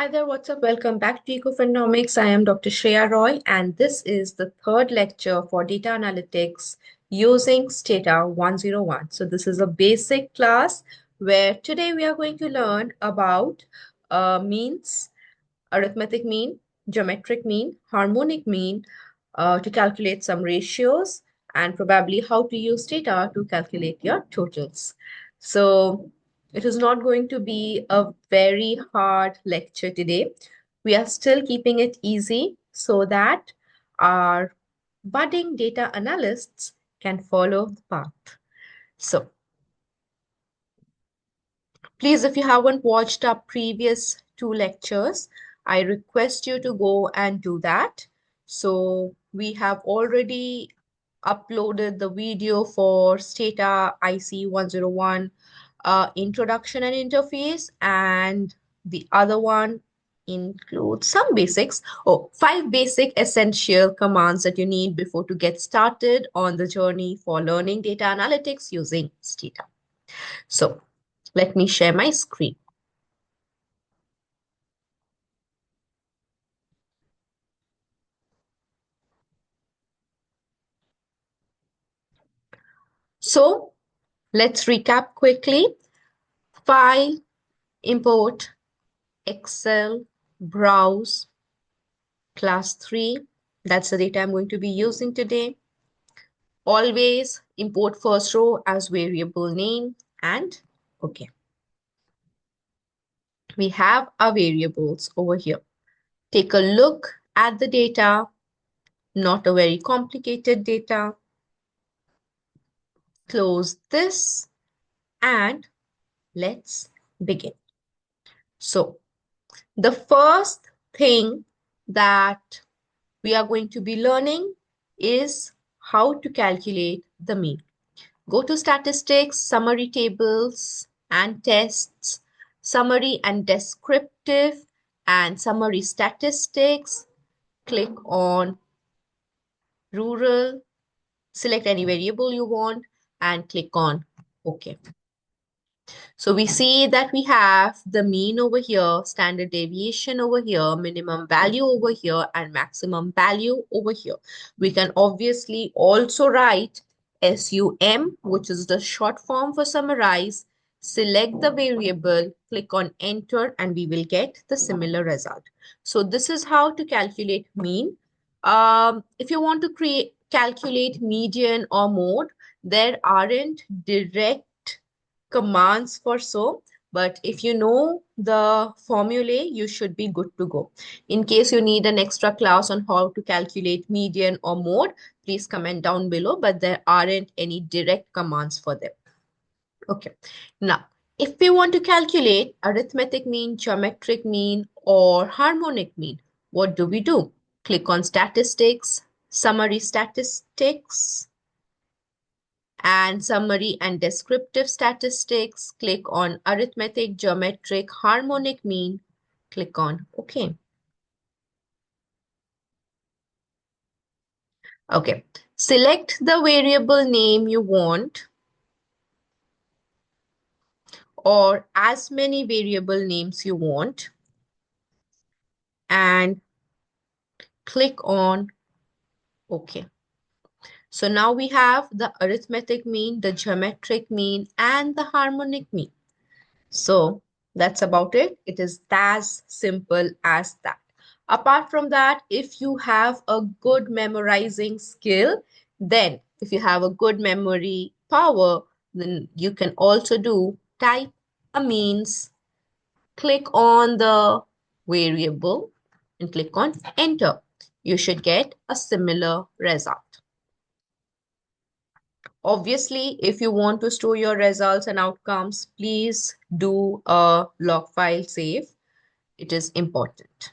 Hi there, what's up? Welcome back to Economics. I am Dr. Shreya Roy, and this is the third lecture for data analytics using STATA 101. So this is a basic class where today we are going to learn about means, arithmetic mean, geometric mean, harmonic mean to calculate some ratios, and probably how to use data to calculate your totals. So it is not going to be a very hard lecture today. We are still keeping it easy so that our budding data analysts can follow the path. So please, if you haven't watched our previous two lectures, I request you to go and do that. So we have already uploaded the video for STATA IC 101 introduction and interface, and the other one includes some basics. Oh, 5 basic essential commands that you need before to get started on the journey for learning data analytics using STATA. So let me share my screen. So let's recap quickly. File, import, Excel, browse, class 3. That's the data I'm going to be using today. Always import first row as variable name and okay. We have our variables over here. Take a look at the data, not a very complicated data. Close this and let's begin. So the first thing that we are going to be learning is how to calculate the mean. Go to statistics, summary tables and tests, summary and descriptive and summary statistics. Click on rural, select any variable you want and click on OK. So we see that we have the mean over here, standard deviation over here, minimum value over here, and maximum value over here. We can obviously also write SUM, which is the short form for summarize. Select the variable, click on enter, and we will get the similar result. So this is how to calculate mean. If you want to calculate median or mode, there aren't direct commands for so, but if you know the formulae, you should be good to go. In case you need an extra class on how to calculate median or mode, please comment down below, but there aren't any direct commands for them. Okay, now if we want to calculate arithmetic mean, geometric mean, or harmonic mean, what do we do? Click on statistics, summary statistics, and summary and descriptive statistics. Click on arithmetic, geometric, harmonic mean. Click on OK. Okay. Select the variable name you want or as many variable names you want and click on OK. So now we have the arithmetic mean, the geometric mean, and the harmonic mean. So that's about it. It is as simple as that. Apart from that, if you have a good memorizing skill, then if you have a good memory power, then you can also do type a means, click on the variable and click on enter. You should get a similar result. Obviously, if you want to store your results and outcomes, please do a log file save. It is important.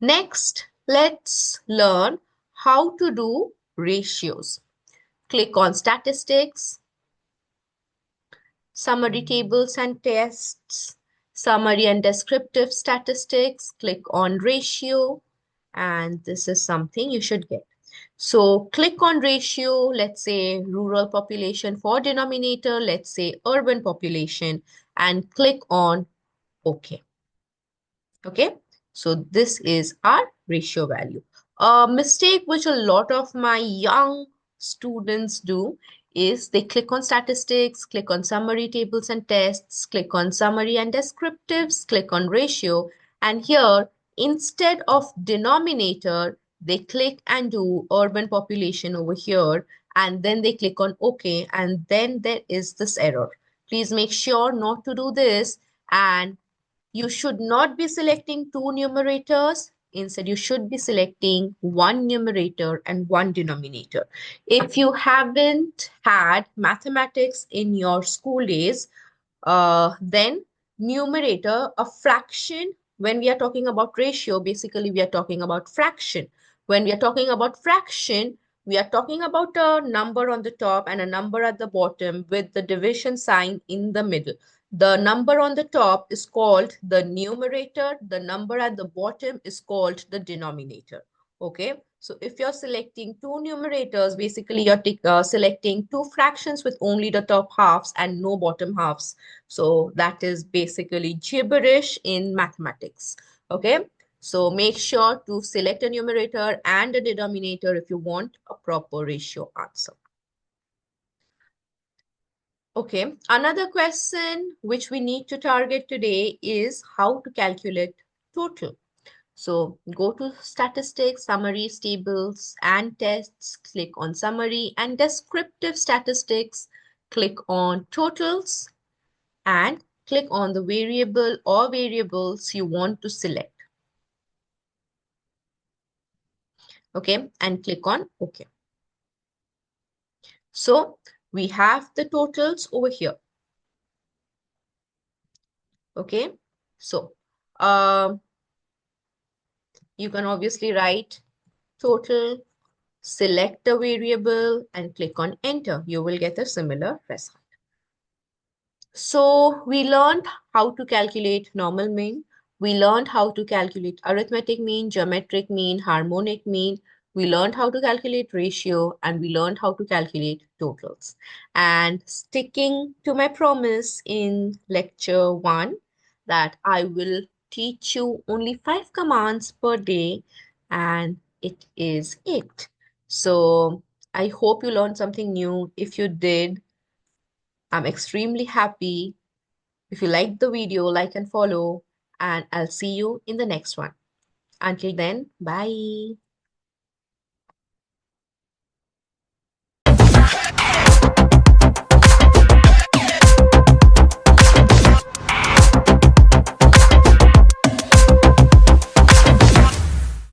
Next, let's learn how to do ratios. Click on statistics, summary tables and tests, summary and descriptive statistics. Click on ratio, and this is something you should get. So click on ratio, let's say rural population for denominator, let's say urban population, and click on OK. Okay, so this is our ratio value. A mistake which a lot of my young students do is they click on statistics, click on summary tables and tests, click on summary and descriptives, click on ratio, and here instead of denominator, they click and do urban population over here, and then they click on OK, and then there is this error. Please make sure not to do this, and you should not be selecting two numerators. Instead, you should be selecting one numerator and one denominator. If you haven't had mathematics in your school days, then numerator, a fraction, when we are talking about ratio, basically we are talking about fraction. When we are talking about fraction, we are talking about a number on the top and a number at the bottom with the division sign in the middle. The number on the top is called the numerator. The number at the bottom is called the denominator. Okay. So if you're selecting two numerators, basically you're selecting two fractions with only the top halves and no bottom halves. So that is basically gibberish in mathematics. Okay. So make sure to select a numerator and a denominator if you want a proper ratio answer. Okay, another question which we need to target today is how to calculate total. So go to statistics, summaries, tables, and tests, click on summary and descriptive statistics, click on totals, and click on the variable or variables you want to select. Okay, and click on OK. So we have the totals over here. Okay, so you can obviously write total, select a variable, and click on enter. You will get a similar result. So we learned how to calculate normal mean. We learned how to calculate arithmetic mean, geometric mean, harmonic mean. We learned how to calculate ratio, and we learned how to calculate totals. And sticking to my promise in lecture 1 that I will teach you only 5 commands per day, and it is it. So I hope you learned something new. If you did, I'm extremely happy. If you liked the video, like and follow, and I'll see you in the next one. Until then, bye.